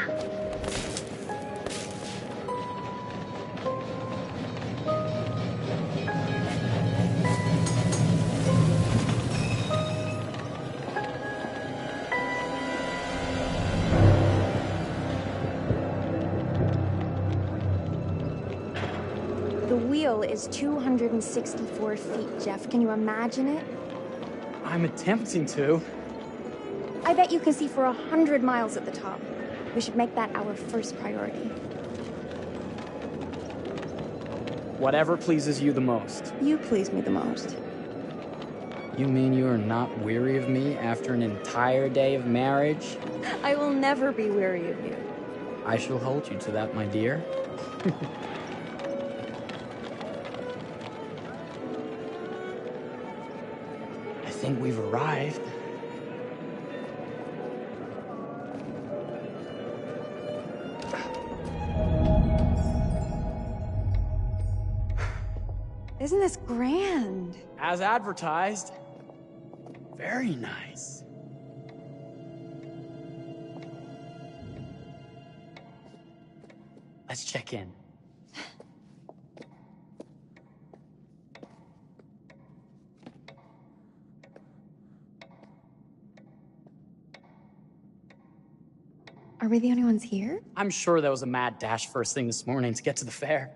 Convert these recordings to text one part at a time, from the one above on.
The wheel is 264 feet, Jeff. Can you imagine it? I'm attempting to. I bet you can see for 100 miles at the top. We should make that our first priority. Whatever pleases you the most. You please me the most. You mean you are not weary of me after an entire day of marriage? I will never be weary of you. I shall hold you to that, my dear. I think we've arrived. Isn't this grand? As advertised. Very nice. Let's check in. Are we the only ones here? I'm sure that was a mad dash first thing this morning to get to the fair.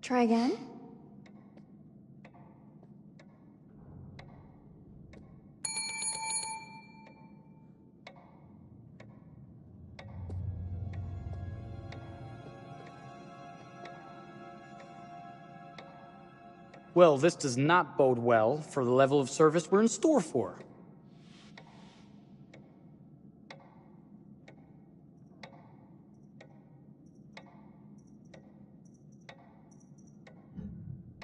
Try again? Well, this does not bode well for the level of service we're in store for.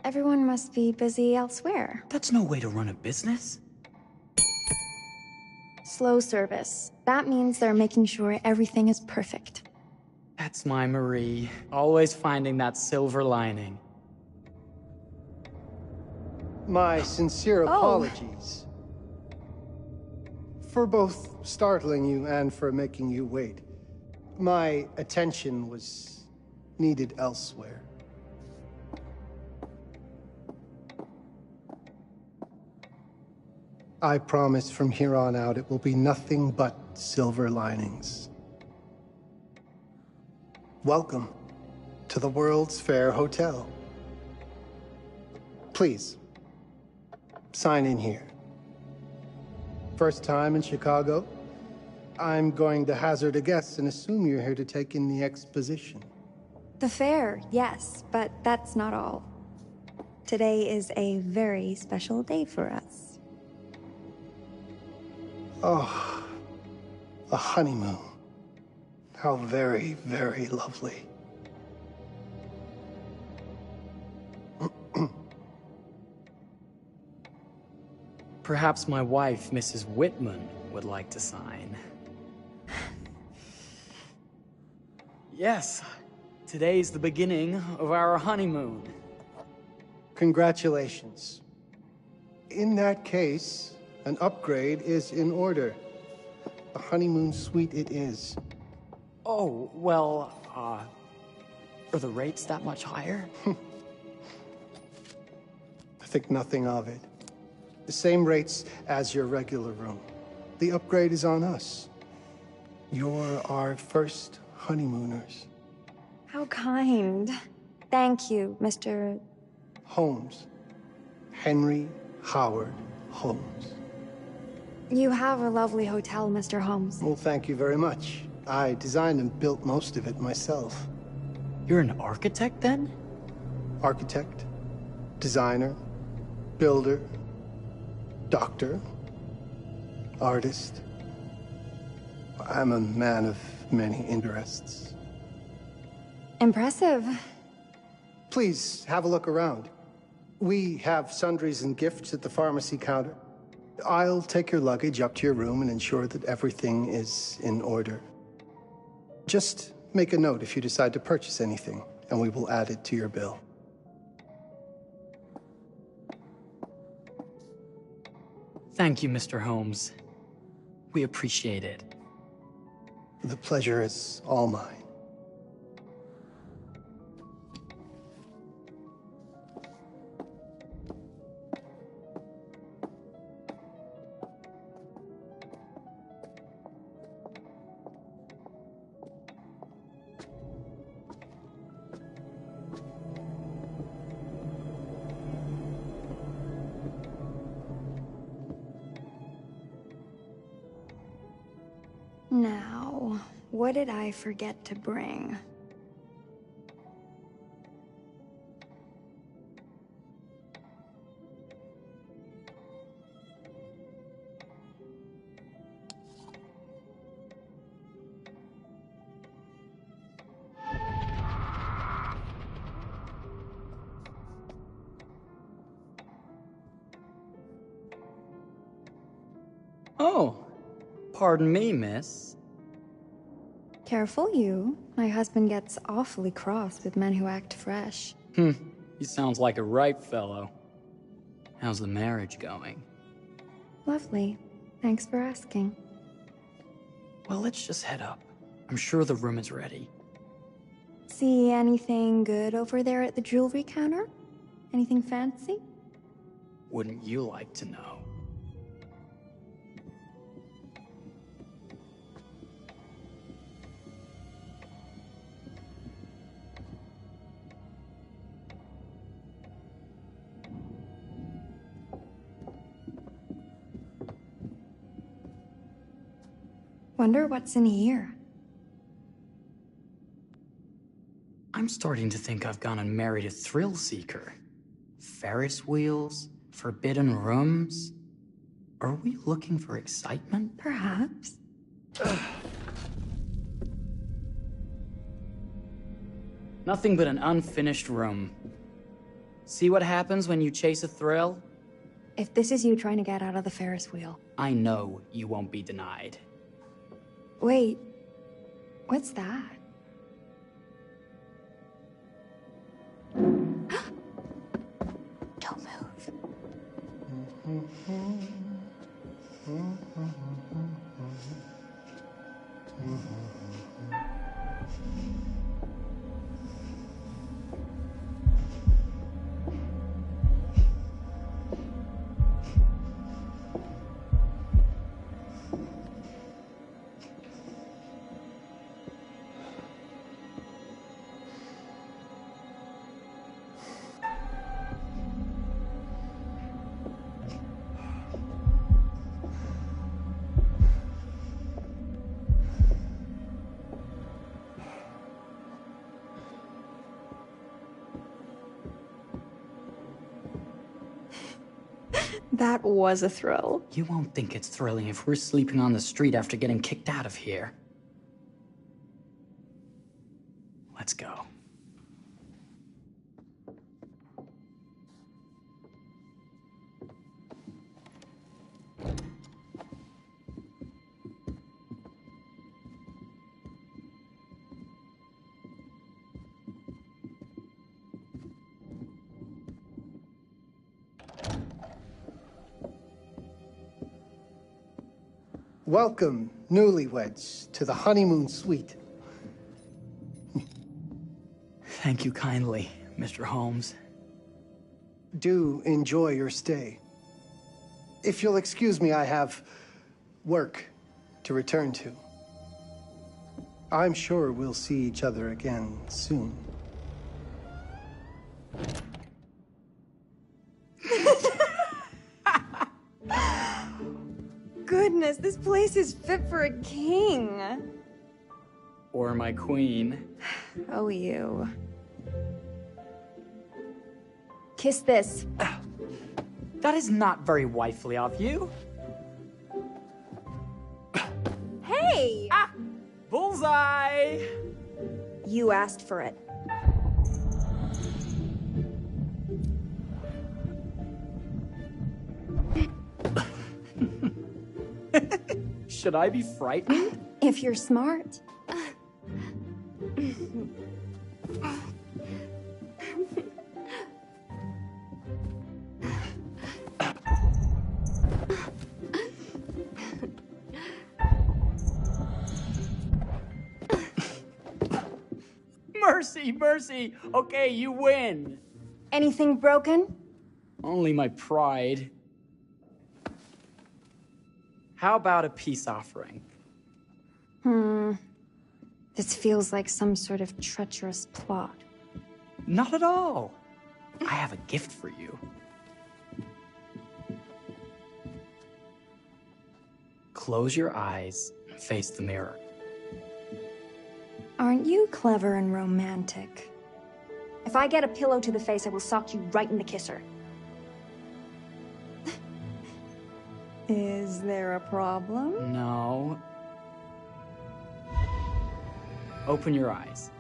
Everyone must be busy elsewhere. That's no way to run a business. Slow service. That means they're making sure everything is perfect. That's my Marie. Always finding that silver lining. My sincere apologies for both startling you and for making you wait. My attention was needed elsewhere. I promise from here on out it will be nothing but silver linings. Welcome to the World's Fair Hotel. Please, sign in here. First time in Chicago? I'm going to hazard a guess and assume you're here to take in the exposition. The fair, yes, but that's not all. Today is a very special day for us. Oh, a honeymoon. How very, very lovely. Perhaps my wife, Mrs. Whitman, would like to sign. Yes, today's the beginning of our honeymoon. Congratulations. In that case, an upgrade is in order. A honeymoon suite it is. Oh, well, are the rates that much higher? I think nothing of it. The same rates as your regular room. The upgrade is on us. You're our first honeymooners. How kind. Thank you, Mr. Holmes. Henry Howard Holmes. You have a lovely hotel, Mr. Holmes. Well, thank you very much. I designed and built most of it myself. You're an architect, then? Architect, designer, builder, doctor, artist. I'm a man of many interests. Impressive. Please, have a look around. We have sundries and gifts at the pharmacy counter. I'll take your luggage up to your room and ensure that everything is in order. Just make a note if you decide to purchase anything, and we will add it to your bill. Thank you, Mr. Holmes. We appreciate it. The pleasure is all mine. Now, what did I forget to bring? Oh, pardon me, miss. Careful you. My husband gets awfully cross with men who act fresh. He sounds like a ripe fellow. How's the marriage going? Lovely. Thanks for asking. Well, let's just head up. I'm sure the room is ready. See anything good over there at the jewelry counter? Anything fancy? Wouldn't you like to know? Wonder what's in here. I'm starting to think I've gone and married a thrill seeker. Ferris wheels, forbidden rooms. Are we looking for excitement? Perhaps. Nothing but an unfinished room. See what happens when you chase a thrill? If this is you trying to get out of the Ferris wheel. I know you won't be denied. Wait, what's that? Don't move. That was a thrill. You won't think it's thrilling if we're sleeping on the street after getting kicked out of here. Let's go. Welcome, newlyweds, to the honeymoon suite. Thank you kindly, Mr. Holmes. Do enjoy your stay. If you'll excuse me, I have work to return to. I'm sure we'll see each other again soon. Goodness, this place is fit for a king. Or my queen. Oh, you. Kiss this. That is not very wifely of you. Hey! Ah! Bullseye! You asked for it. Should I be frightened? If you're smart. Mercy, mercy. Okay, you win. Anything broken? Only my pride. How about a peace offering? This feels like some sort of treacherous plot. Not at all. I have a gift for you. Close your eyes and face the mirror. Aren't you clever and romantic? If I get a pillow to the face, I will sock you right in the kisser. Is there a problem? No. Open your eyes.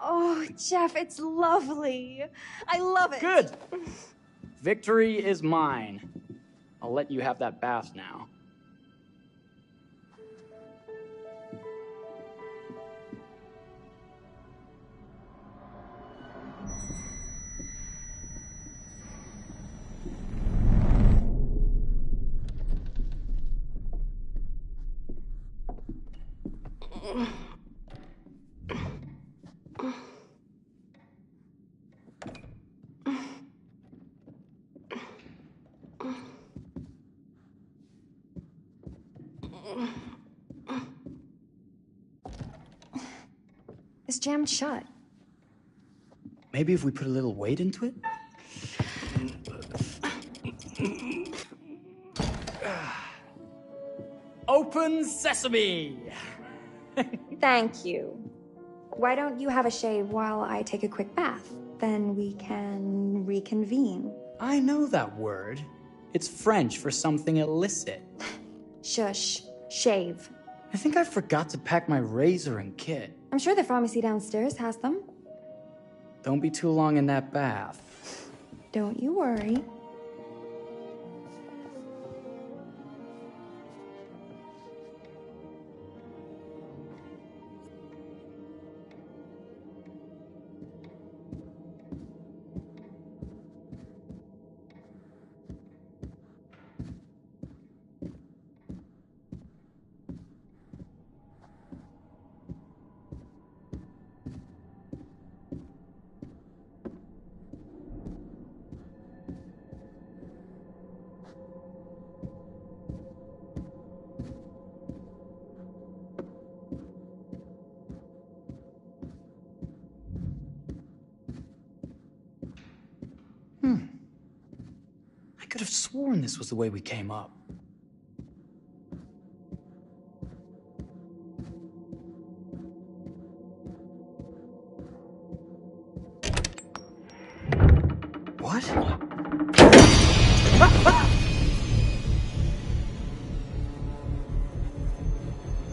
Oh, Jeff, it's lovely. I love it. Good. Victory is mine. I'll let you have that bath now. It's jammed shut. Maybe if we put a little weight into it? Open sesame! Thank you. Why don't you have a shave while I take a quick bath? Then we can reconvene. I know that word. It's French for something illicit. Shush. Shave. I think I forgot to pack my razor and kit. I'm sure the pharmacy downstairs has them. Don't be too long in that bath. Don't you worry. I could have sworn this was the way we came up. What? Oh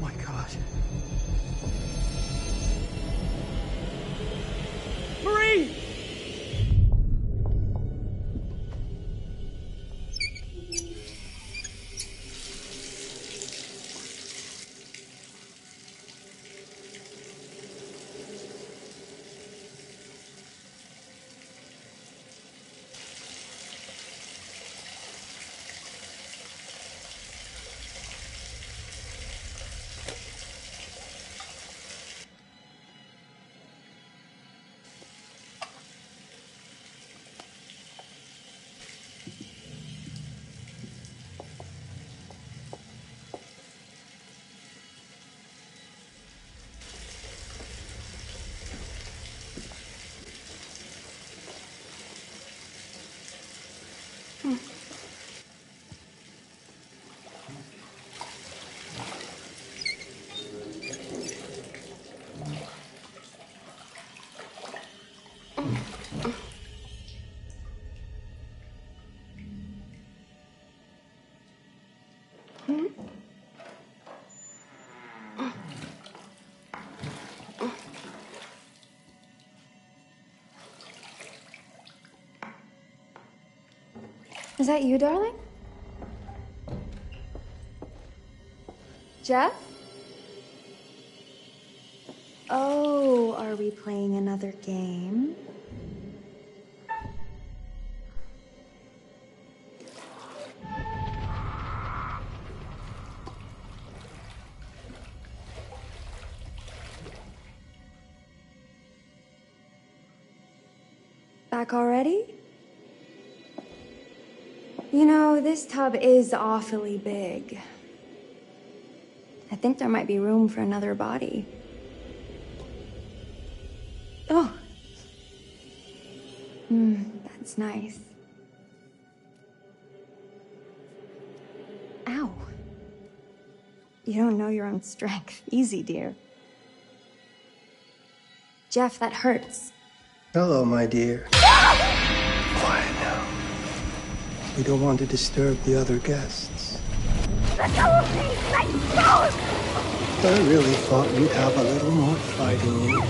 my God. Marie! Is that you, darling? Jeff? Oh, are we playing another game? Back already? You know, this tub is awfully big. I think there might be room for another body. Oh. That's nice. Ow. You don't know your own strength. Easy, dear. Jeff, that hurts. Hello, my dear. Quiet now. We don't want to disturb the other guests. Let go of me! Let go! I really thought you'd have a little more fight in you.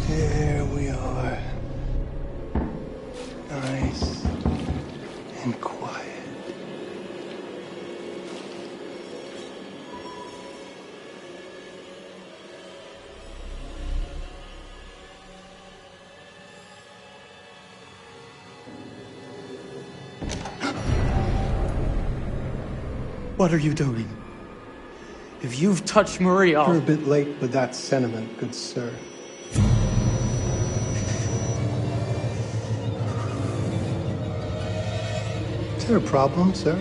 There we are. Nice and quiet. What are you doing? If you've touched Maria, You're a bit late with that sentiment, good sir. Is there a problem, sir?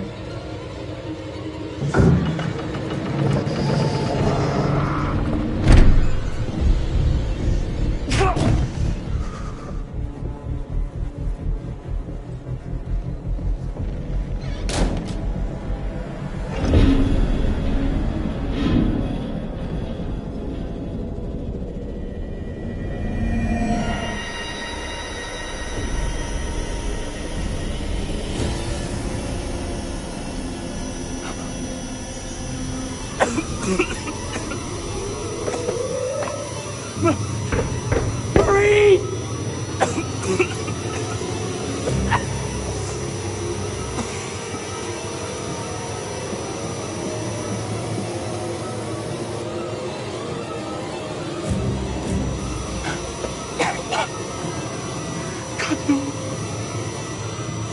Marie! God, no.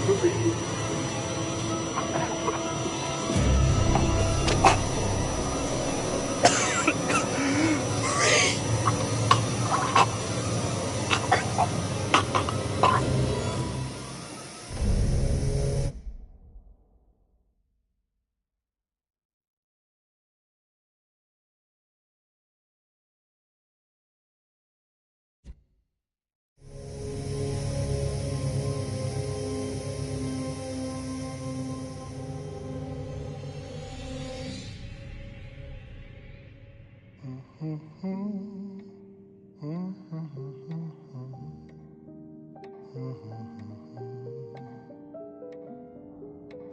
Marie.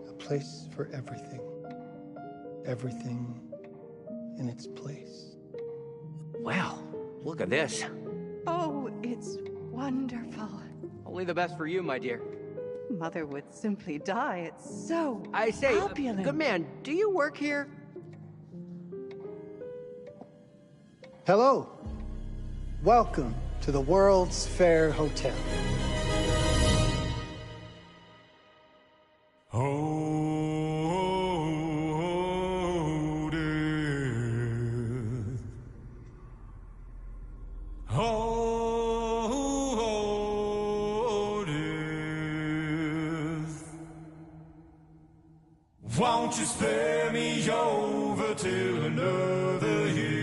A place for everything. Everything in its place. Wow, look at this. Oh, it's wonderful. Only the best for you, my dear. Mother would simply die. It's so I say, opulent. good man, do you work here? Hello. Welcome to the World's Fair Hotel. Won't you spare me over till another year?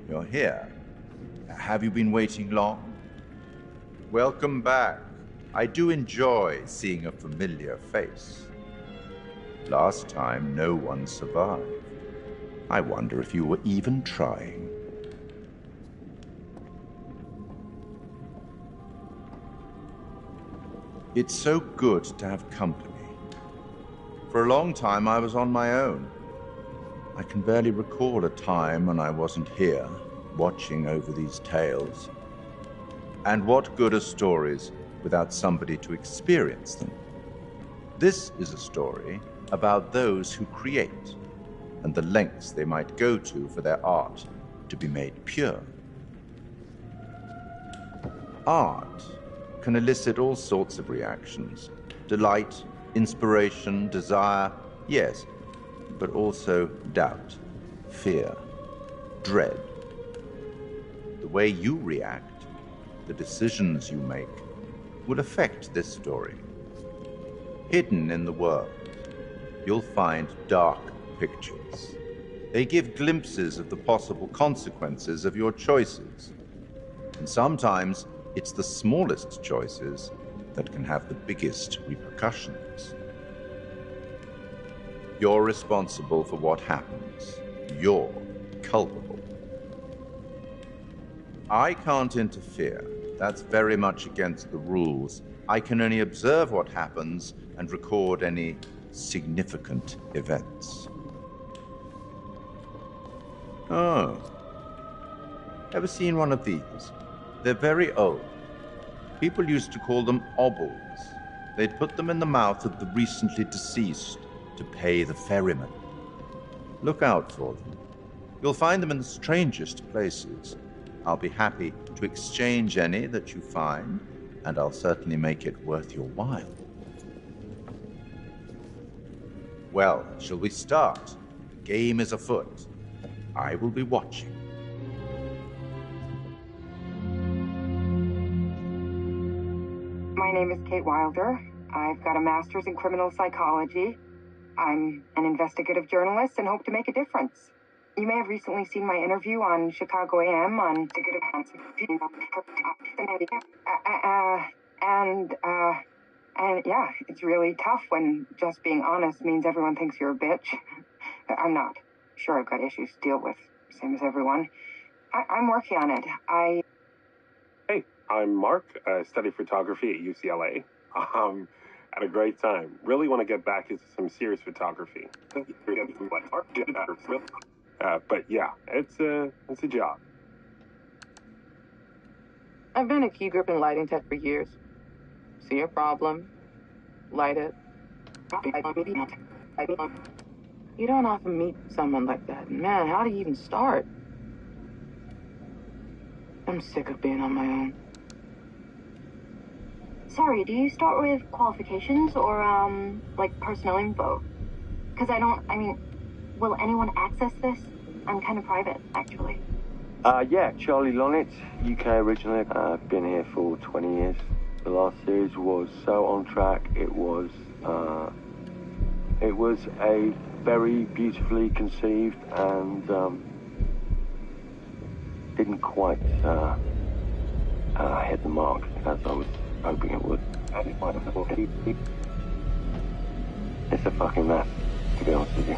you're here. Have you been waiting long? Welcome back. I do enjoy seeing a familiar face. Last time, no one survived. I wonder if you were even trying. It's so good to have company. For a long time, I was on my own. I can barely recall a time when I wasn't here, watching over these tales. And what good are stories without somebody to experience them? This is a story about those who create, and the lengths they might go to for their art to be made pure. Art can elicit all sorts of reactions. Delight, inspiration, desire, yes, but also doubt, fear, dread. The way you react, the decisions you make, will affect this story. Hidden in the world, you'll find dark pictures. They give glimpses of the possible consequences of your choices. And sometimes it's the smallest choices that can have the biggest repercussions. You're responsible for what happens. You're culpable. I can't interfere. That's very much against the rules. I can only observe what happens and record any significant events. Oh. Ever seen one of these? They're very old. People used to call them obbles. They'd put them in the mouth of the recently deceased to pay the ferryman. Look out for them. You'll find them in the strangest places. I'll be happy to exchange any that you find, and I'll certainly make it worth your while. Well, shall we start? The game is afoot. I will be watching. My name is Kate Wilder. I've got a master's in criminal psychology. I'm an investigative journalist and hope to make a difference. You may have recently seen my interview on Chicago AM on and yeah, it's really tough when just being honest means everyone thinks you're a bitch. I'm not. Sure, I've got issues to deal with, same as everyone. I'm working on it. Hey, I'm Mark. I study photography at UCLA. Had a great time. Really want to get back into some serious photography. But yeah, it's a job. I've been a key grip and lighting tech for years. See a problem, light it. You don't often meet someone like that. Man, how do you even start? I'm sick of being on my own. Sorry, do you start with qualifications or, like personnel info? Because will anyone access this? I'm kind of private, actually. Yeah, Charlie Lonitz, UK originally. I've been here for 20 years. The last series was so on track. It was a very beautifully conceived and didn't quite hit the mark as I was hoping it would. It's a fucking mess, to be honest with you.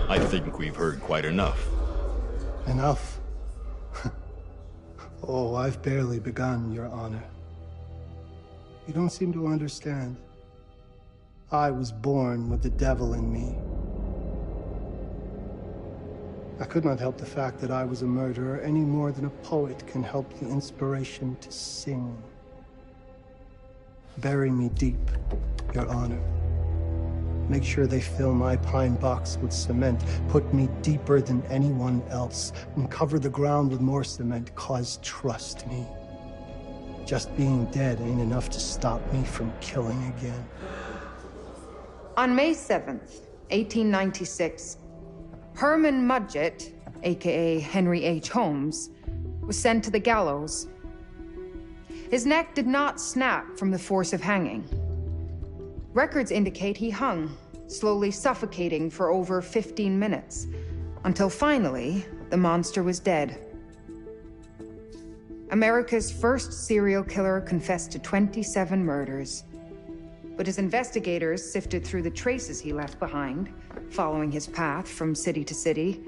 I think we've heard quite enough. Enough? Oh, I've barely begun, Your Honor. You don't seem to understand. I was born with the devil in me. I could not help the fact that I was a murderer any more than a poet can help the inspiration to sing. Bury me deep, Your Honor. Make sure they fill my pine box with cement. Put me deeper than anyone else. And cover the ground with more cement, 'cause trust me, just being dead ain't enough to stop me from killing again. On May 7th, 1896, Herman Mudgett, aka Henry H. Holmes, was sent to the gallows. His neck did not snap from the force of hanging. Records indicate he hung, slowly suffocating for over 15 minutes, Until finally, the monster was dead. America's first serial killer confessed to 27 murders. But as investigators sifted through the traces he left behind, following his path from city to city,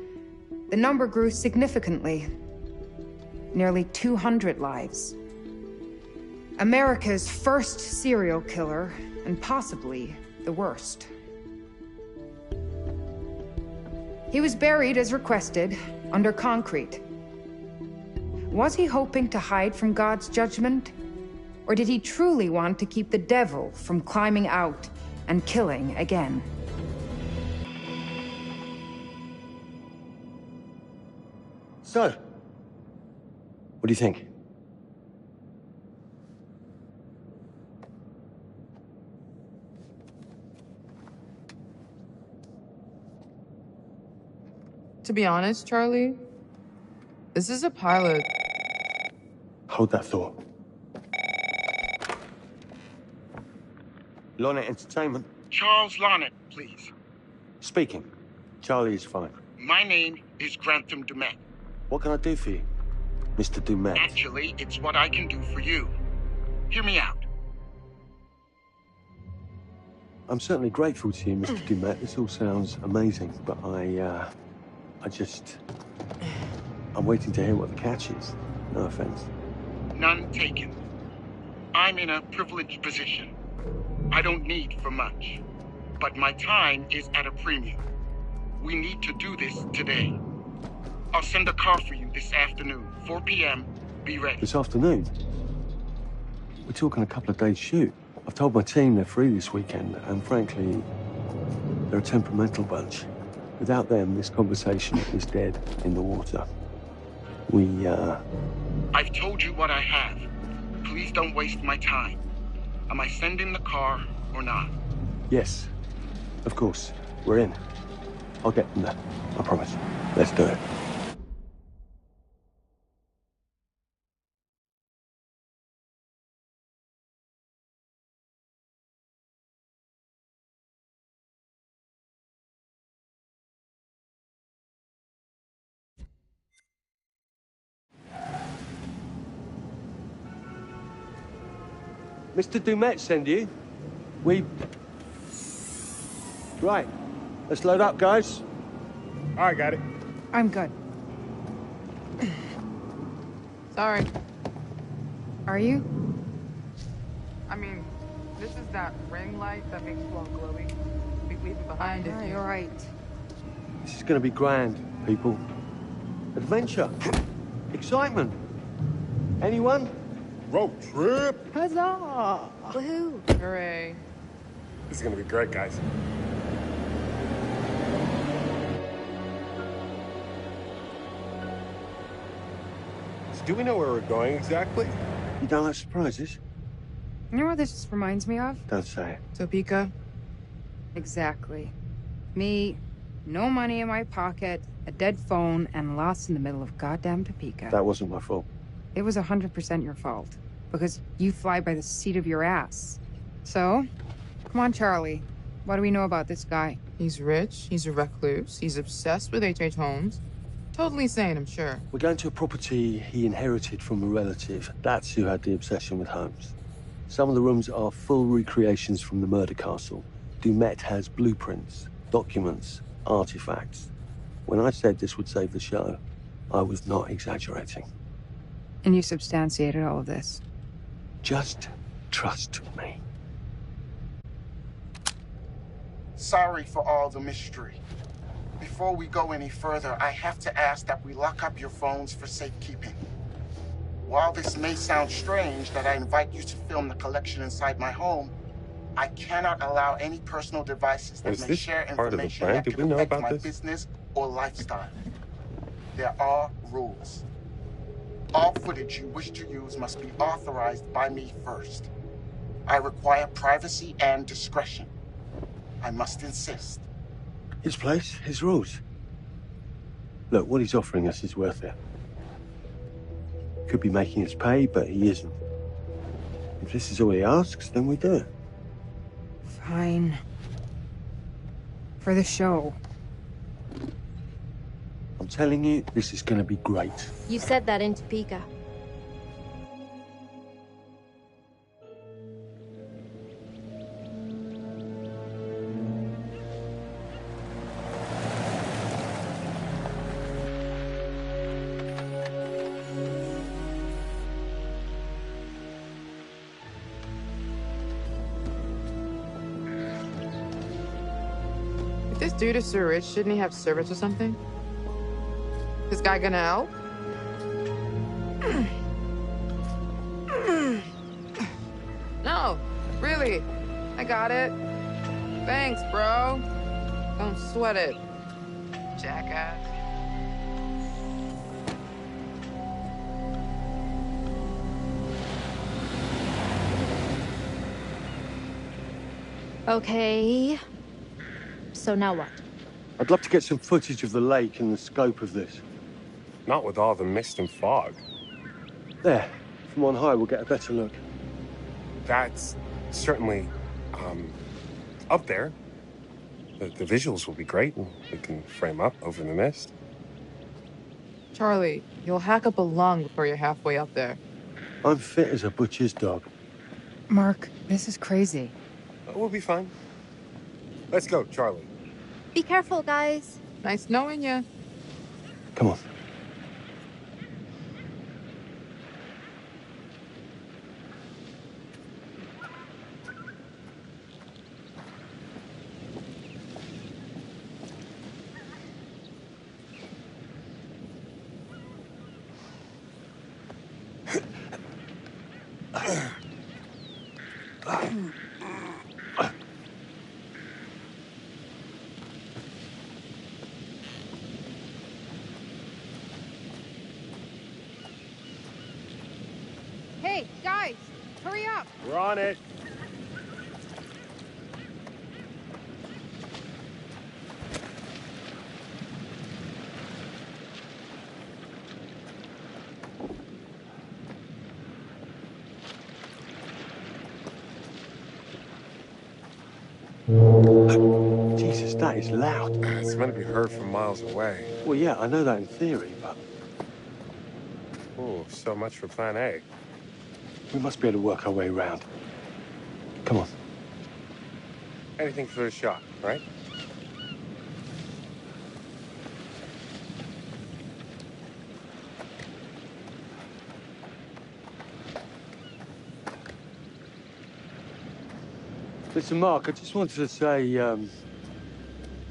the number grew significantly. Nearly 200 lives. America's first serial killer, and possibly the worst. He was buried as requested, under concrete. Was he hoping to hide from God's judgment? Or did he truly want to keep the devil from climbing out and killing again? So, what do you think? To be honest, Charlie, this is a pilot. Hold that thought. Lonnet Entertainment. Charles Lonnet, please. Speaking. Charlie is fine. My name is Grantham Dumet. What can I do for you, Mr. Dumet? Actually, it's what I can do for you. Hear me out. I'm certainly grateful to you, Mr. Dumet. This all sounds amazing, but I'm waiting to hear what the catch is. No offense. None taken. I'm in a privileged position. I don't need for much, but my time is at a premium. We need to do this today. I'll send a car for you this afternoon, 4 p.m. Be ready. This afternoon? We're talking a couple of days shoot. I've told my team they're free this weekend, and frankly, they're a temperamental bunch. Without them, this conversation is dead in the water. I've told you what I have. Please don't waste my time. Am I sending the car or not? Yes, of course. We're in. I'll get them there. I promise. Let's do it. Mr. Dumet send you? Right. Let's load up, guys. All right, got it. I'm good. Sorry. Are you? I mean, this is that ring light that makes you all glowy. We leave it behind if you... You're right. This is going to be grand, people. Adventure. Excitement. Anyone? Road trip. Huzzah! Woohoo! Hooray. This is gonna be great, guys. So do we know where we're going exactly? You don't like surprises? You know what this reminds me of? Don't say it. Topeka? Exactly. Me, no money in my pocket, a dead phone, and lost in the middle of goddamn Topeka. That wasn't my fault. It was 100% your fault. Because you fly by the seat of your ass. So, come on, Charlie. What do we know about this guy? He's rich, he's a recluse, he's obsessed with H.H. Holmes. Totally sane, I'm sure. We're going to a property he inherited from a relative. That's who had the obsession with Holmes. Some of the rooms are full recreations from the murder castle. Dumet has blueprints, documents, artifacts. When I said this would save the show, I was not exaggerating. And you substantiated all of this? Just trust me. Sorry for all the mystery. Before we go any further, I have to ask that we lock up your phones for safekeeping. While this may sound strange that I invite you to film the collection inside my home, I cannot allow any personal devices that may share information that could affect my business or lifestyle. There are rules. All footage you wish to use must be authorized by me first. I require privacy and discretion. I must insist. His place, his rules. Look, what he's offering us is worth it. Could be making us pay, but he isn't. If this is all he asks, then we do it. Fine. For the show. I'm telling you, this is going to be great. You said that in Topeka. If this dude is so rich, shouldn't he have servants or something? This guy gonna help? No, really. I got it. Thanks, bro. Don't sweat it, jackass. Okay. So now what? I'd love to get some footage of the lake and the scope of this. Not with all the mist and fog. There. From on high, we'll get a better look. That's certainly, up there. The visuals will be great, and we can frame up over the mist. Charlie, you'll hack up a lung before you're halfway up there. I'm fit as a butcher's dog. Mark, this is crazy. We'll be fine. Let's go, Charlie. Be careful, guys. Nice knowing you. Come on. Hey, guys, hurry up. We're on it. Jesus, that is loud. It's meant to be heard from miles away. Well, yeah, I know that in theory, but Oh, so much for plan A. we must be able to work our way around. Come on. Anything for a shot, right? Listen, Mark, I just wanted to say,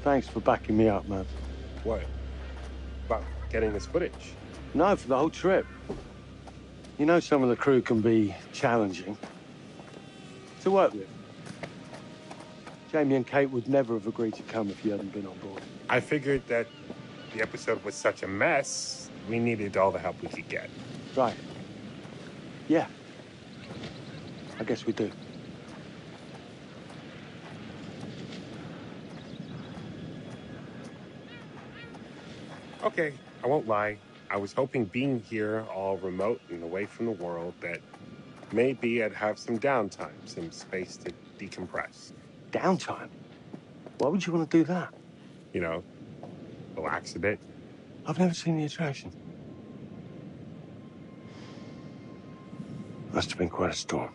thanks for backing me up, man. What? About getting this footage? No, for the whole trip. You know some of the crew can be challenging to work with. Jamie and Kate would never have agreed to come if you hadn't been on board. I figured that the episode was such a mess, we needed all the help we could get. Right. Yeah. I guess we do. Okay, I won't lie. I was hoping being here all remote and away from the world that maybe I'd have some downtime, some space to decompress. Downtime? Why would you want to do that? You know, relax a bit. I've never seen the attraction. Must have been quite a storm.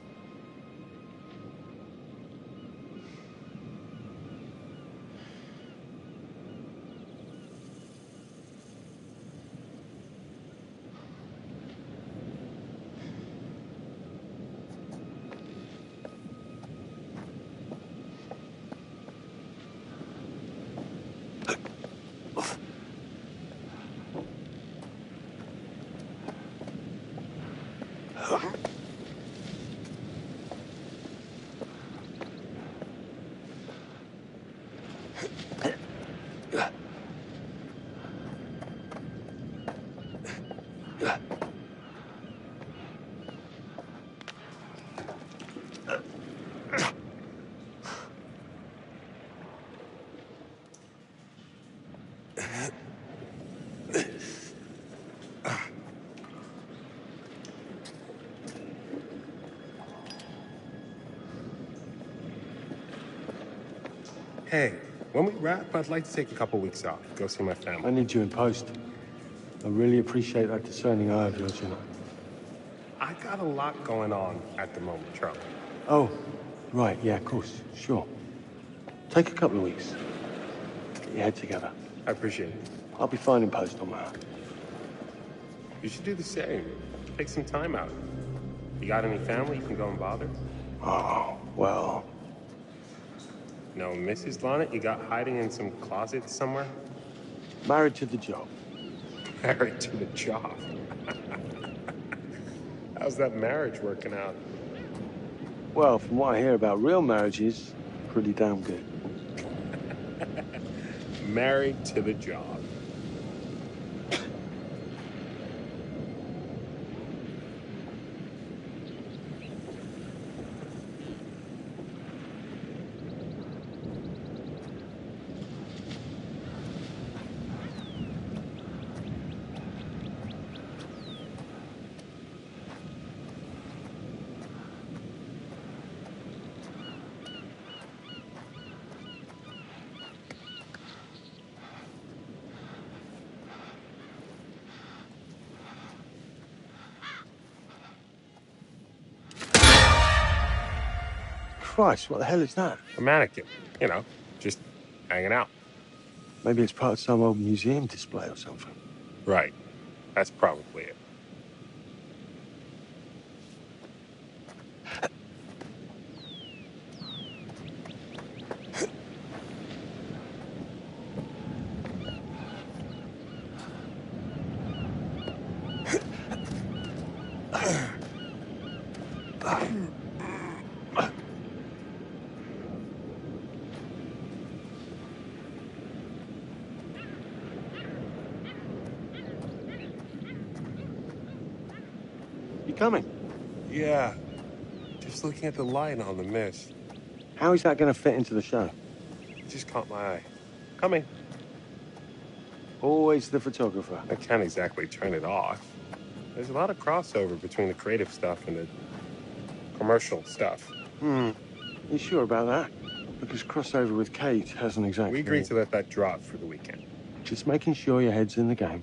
Hey, When we wrap, I'd like to take a couple weeks off, go see my family. I need you in post. I really appreciate that discerning eye of yours, you know. I got a lot going on at the moment, Charlie. Oh, right, yeah, of course, sure. Take a couple of weeks. Get your head together. I appreciate it. I'll be fine in post on my own. You should do the same. Take some time out. You got any family you can go and bother? Oh, well... No, Mrs. Lonnet, you got hiding in some closet somewhere? Married to the job. Married to the job? How's that marriage working out? Well, from what I hear about real marriages, pretty damn good. Married to the job. Christ, what the hell is that? A mannequin. You know, just hanging out. Maybe it's part of some old museum display or something. Right. That's probably it. You coming? Yeah. Just looking at the light on the mist. How is that going to fit into the show? It just caught my eye. Coming. Always the photographer. I can't exactly turn it off. There's a lot of crossover between the creative stuff and the commercial stuff. You sure about that? Because crossover with Kate hasn't exactly... We agreed to let that drop for the weekend. Just making sure your head's in the game.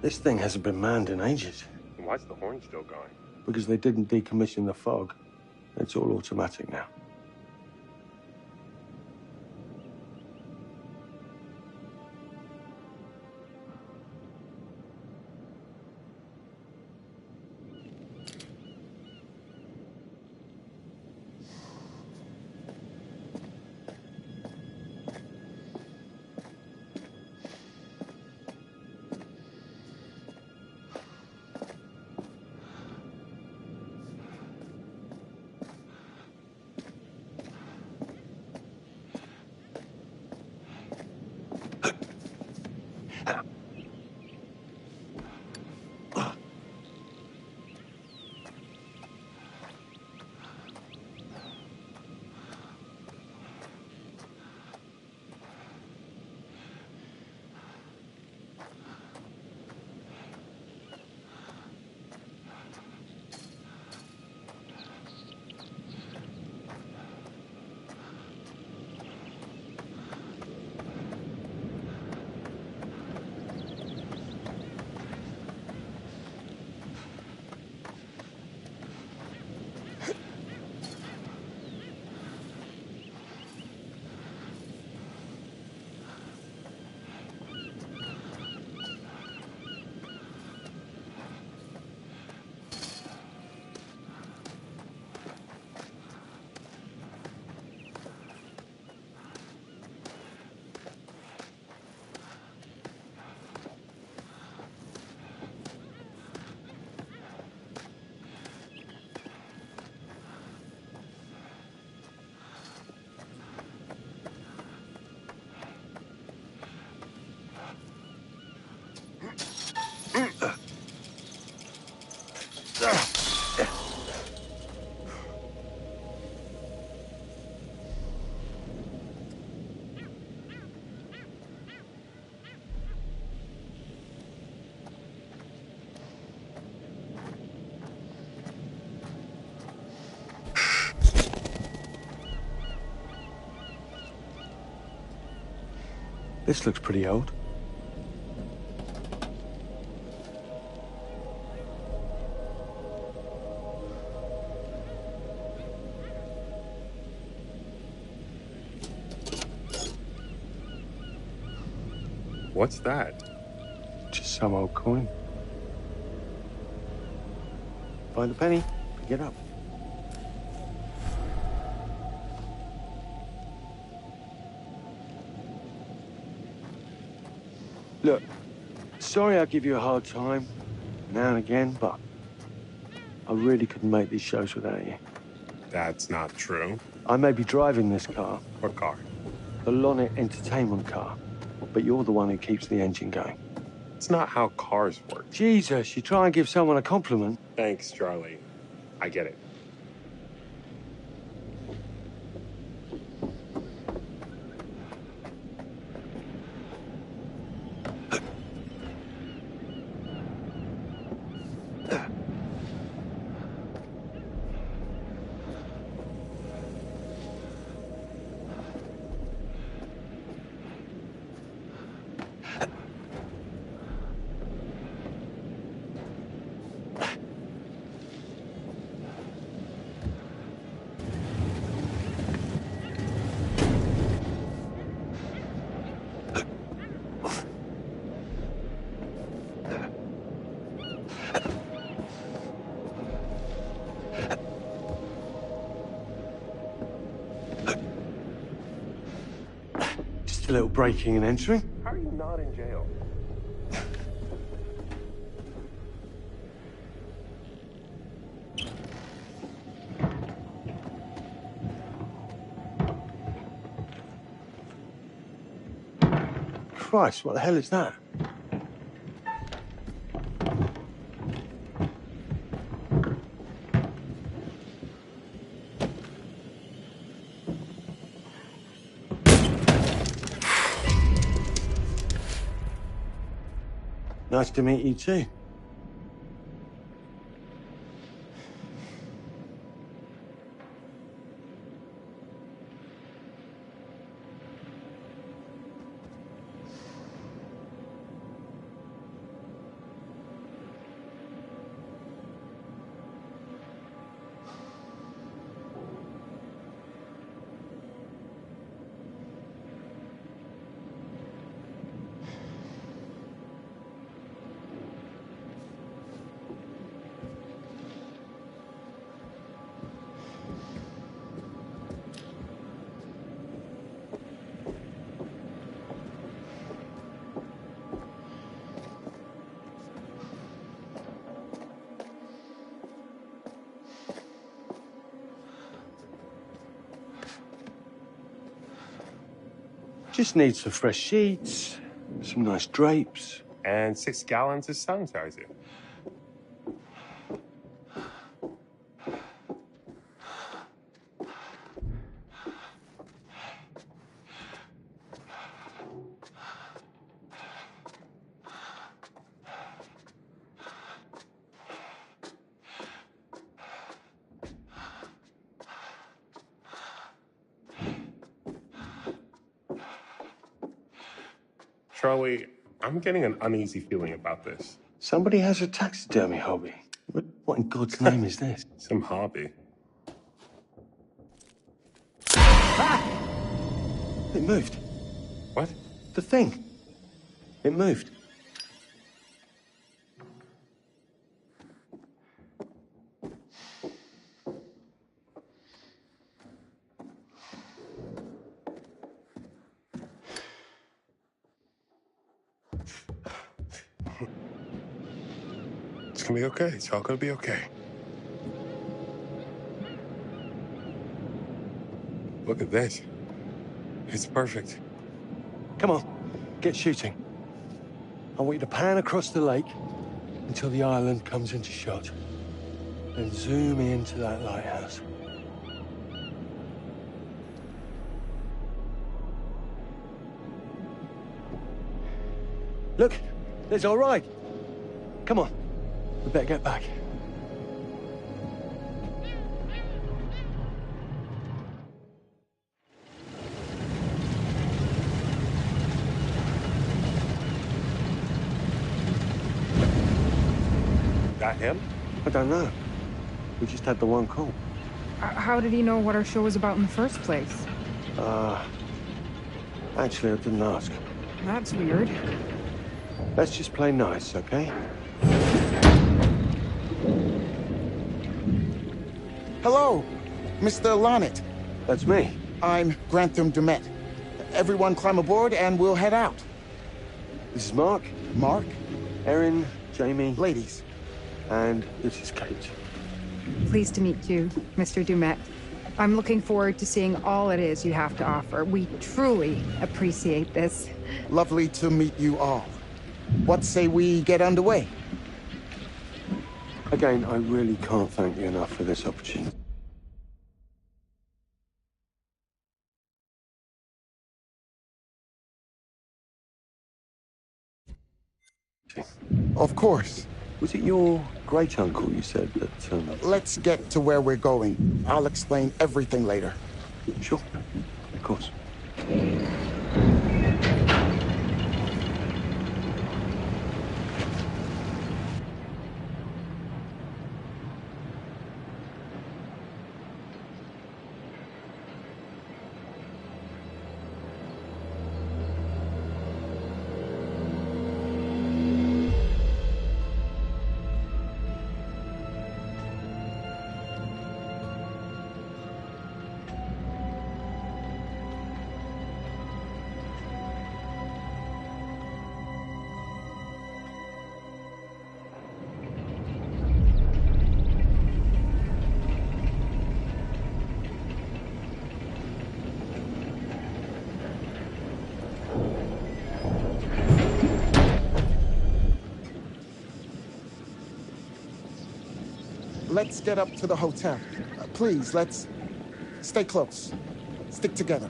This thing hasn't been manned in ages. Why's the horn still going? Because they didn't decommission the fog. It's all automatic now. This looks pretty old. What's that? Just some old coin. Find a penny, pick it up. Look, sorry I give you a hard time now and again, but I really couldn't make these shows without you. That's not true. I may be driving this car. What car? The Lonnet entertainment car. But you're the one who keeps the engine going. It's not how cars work. Jesus, you try and give someone a compliment. Thanks, Charlie. I get it. Just a little breaking and entering. How are you not in jail? Christ, what the hell is that? Nice to meet you too. Just need some fresh sheets, some nice drapes. And 6 gallons of sanitizer. Charlie, I'm getting an uneasy feeling about this. Somebody has a taxidermy hobby. What in God's name is this? Some hobby. Ah! It moved. What? The thing. It moved. It's gonna be okay. It's all gonna be okay. Look at this. It's perfect. Come on, get shooting. I want you to pan across the lake until the island comes into shot. Then zoom into that lighthouse. Look, there's our ride. Come on, we better get back. that him? I don't know. We just had the one call. How did he know what our show was about in the first place? Actually, I didn't ask. That's weird. Let's just play nice, okay? Hello, Mr. Lonnet. That's me. I'm Grantham Dumet. Everyone climb aboard and we'll head out. This is Mark. Mark? Erin, Jamie. Ladies. And this is Kate. Pleased to meet you, Mr. Dumet. I'm looking forward to seeing all it is you have to offer. We truly appreciate this. Lovely to meet you all. What say we get underway? Again, I really can't thank you enough for this opportunity. Of course. Was it your great-uncle you said that, Let's get to where we're going. I'll explain everything later. Sure. Of course. Let's get up to the hotel. Please, let's stay close. Stick together.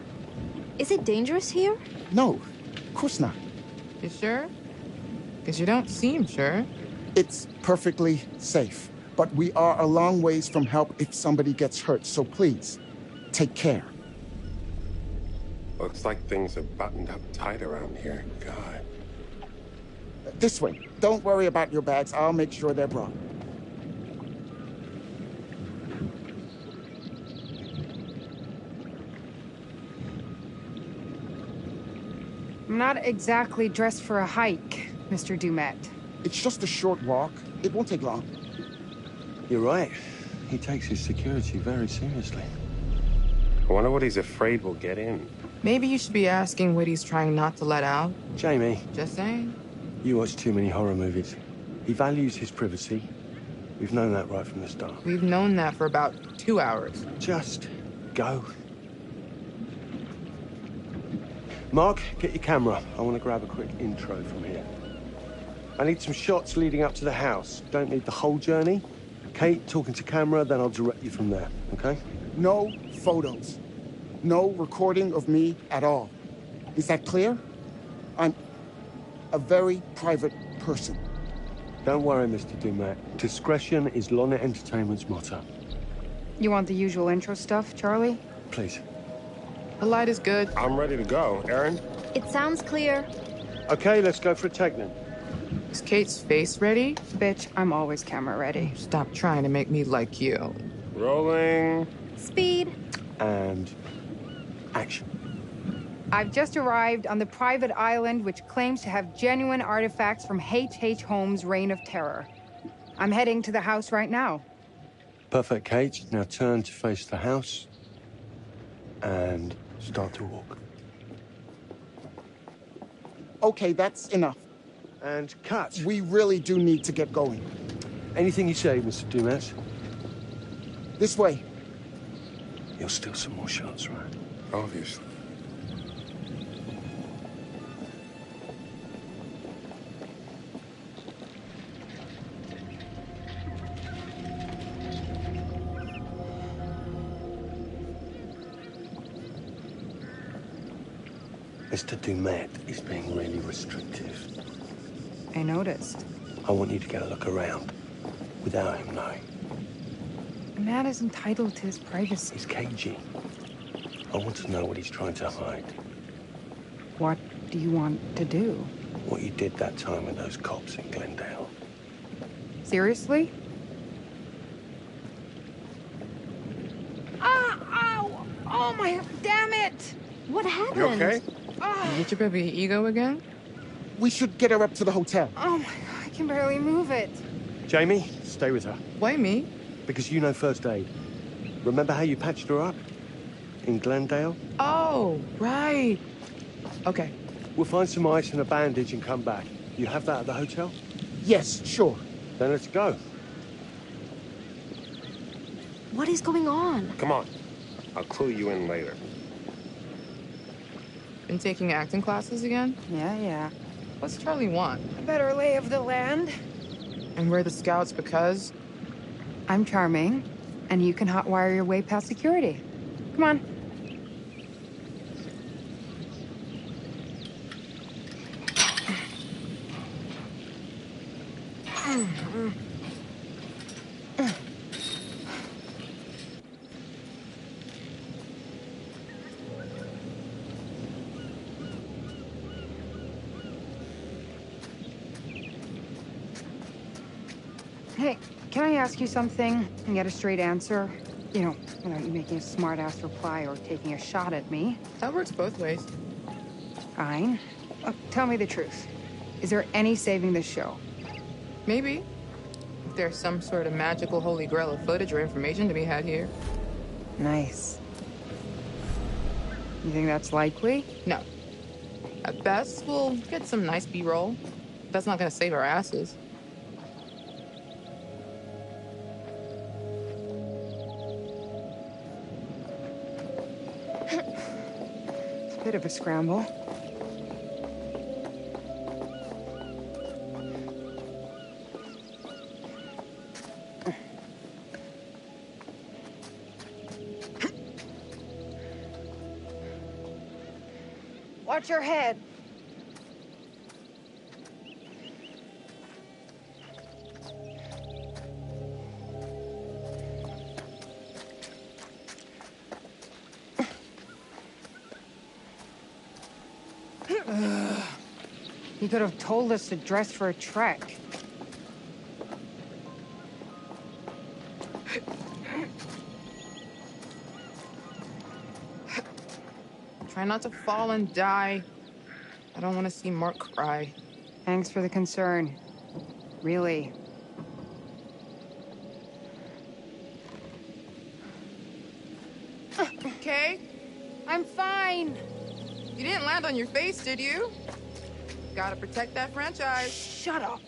Is it dangerous here? No, of course not. You sure? Because you don't seem sure. It's perfectly safe, but we are a long ways from help if somebody gets hurt, so please, take care. Looks like things are buttoned up tight around here. God. This way. Don't worry about your bags. I'll make sure they're brought. I'm not exactly dressed for a hike, Mr. Dumet. It's just a short walk. It won't take long. You're right. He takes his security very seriously. I wonder what he's afraid will get in. Maybe you should be asking what he's trying not to let out. Jamie. Just saying. You watch too many horror movies. He values his privacy. We've known that right from the start. We've known that for about 2 hours. Just go. Mark, get your camera. I want to grab a quick intro from here. I need some shots leading up to the house. Don't need the whole journey. Kate, talking to camera, then I'll direct you from there, okay? No photos. No recording of me at all. Is that clear? I'm a very private person. Don't worry, Mr. Dumet. Discretion is Lonnet Entertainment's motto. You want the usual intro stuff, Charlie? Please. The light is good. I'm ready to go. Erin? It sounds clear. Okay, let's go for a take then. Is Kate's face ready? Bitch, I'm always camera ready. Stop trying to make me like you. Rolling. Speed. And action. I've just arrived on the private island which claims to have genuine artifacts from H.H. Holmes' Reign of Terror. I'm heading to the house right now. Perfect, Kate. Now turn to face the house and start to walk. Okay, that's enough. And cut. We really do need to get going. Anything you say, Mr. Dumet. This way. You'll steal some more shots, right? Obviously. Mr. Dumet is being really restrictive. I noticed. I want you to get a look around without him knowing. A man is entitled to his privacy. He's cagey. I want to know what he's trying to hide. What do you want to do? What you did that time with those cops in Glendale. Seriously? Ow! Oh my, damn it! What happened? You okay? You get your baby ego again? We should get her up to the hotel. Oh my god, I can barely move it. Jamie, stay with her. Why me? Because you know first aid. Remember how you patched her up? In Glendale? Oh, right. Okay. We'll find some ice and a bandage and come back. You have that at the hotel? Yes, sure. Then let's go. What is going on? Come on. I'll clue you in later. Been taking acting classes again? Yeah. What's Charlie want? A better lay of the land. And we're the scouts because? I'm charming, and you can hotwire your way past security. Come on. Hey, can I ask you something and get a straight answer? You know, without you making a smart-ass reply or taking a shot at me. That works both ways. Fine. Tell me the truth. Is there any saving this show? Maybe. If there's some sort of magical holy grail of footage or information to be had here. Nice. You think that's likely? No. At best, we'll get some nice B-roll. That's not gonna save our asses. It's a bit of a scramble. Watch your head. You could have told us to dress for a trek. Try not to fall and die. I don't want to see Mark cry. Thanks for the concern. Really. Okay? I'm fine. You didn't land on your face, did you? Gotta protect that franchise. Shut up.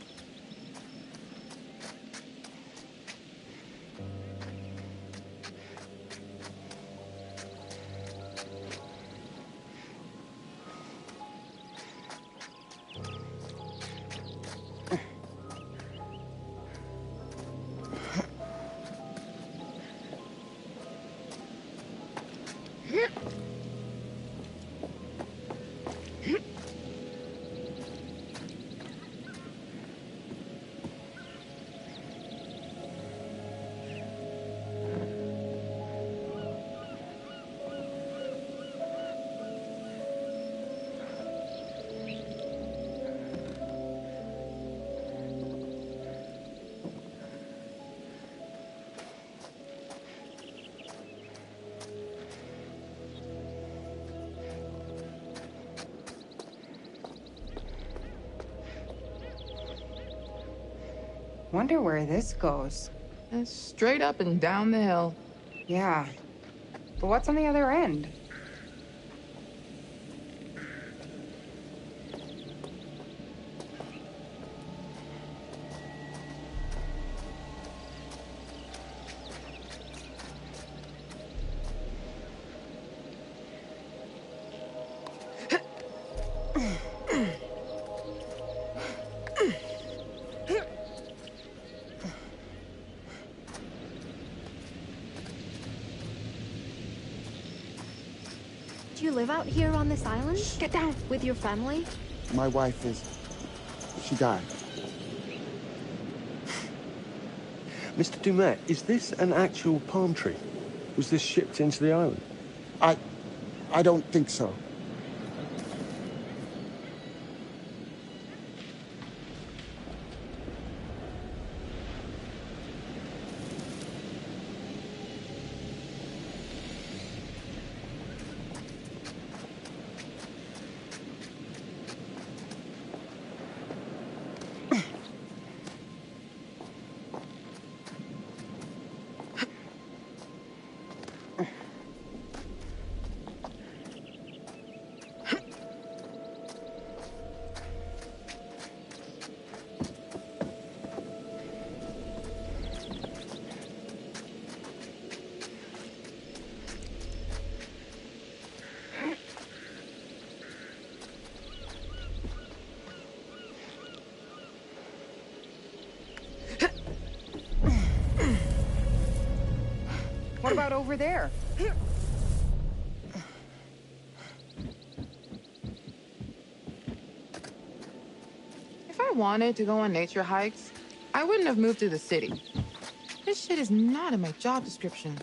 Wonder where this goes. It's straight up and down the hill. Yeah. But what's on the other end? Do you live out here on this island? Get down. With your family? My wife she died. Mr. Dumet, is this an actual palm tree? Was this shipped into the island? I don't think so. about over there? If I wanted to go on nature hikes, I wouldn't have moved to the city. This shit is not in my job description.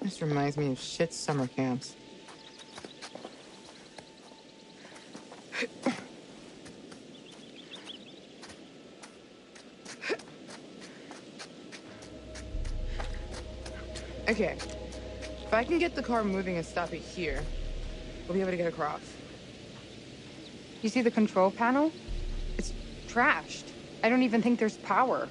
This reminds me of shit summer camps. Okay, if I can get the car moving and stop it here, we'll be able to get across. You see the control panel? It's trashed. I don't even think there's power.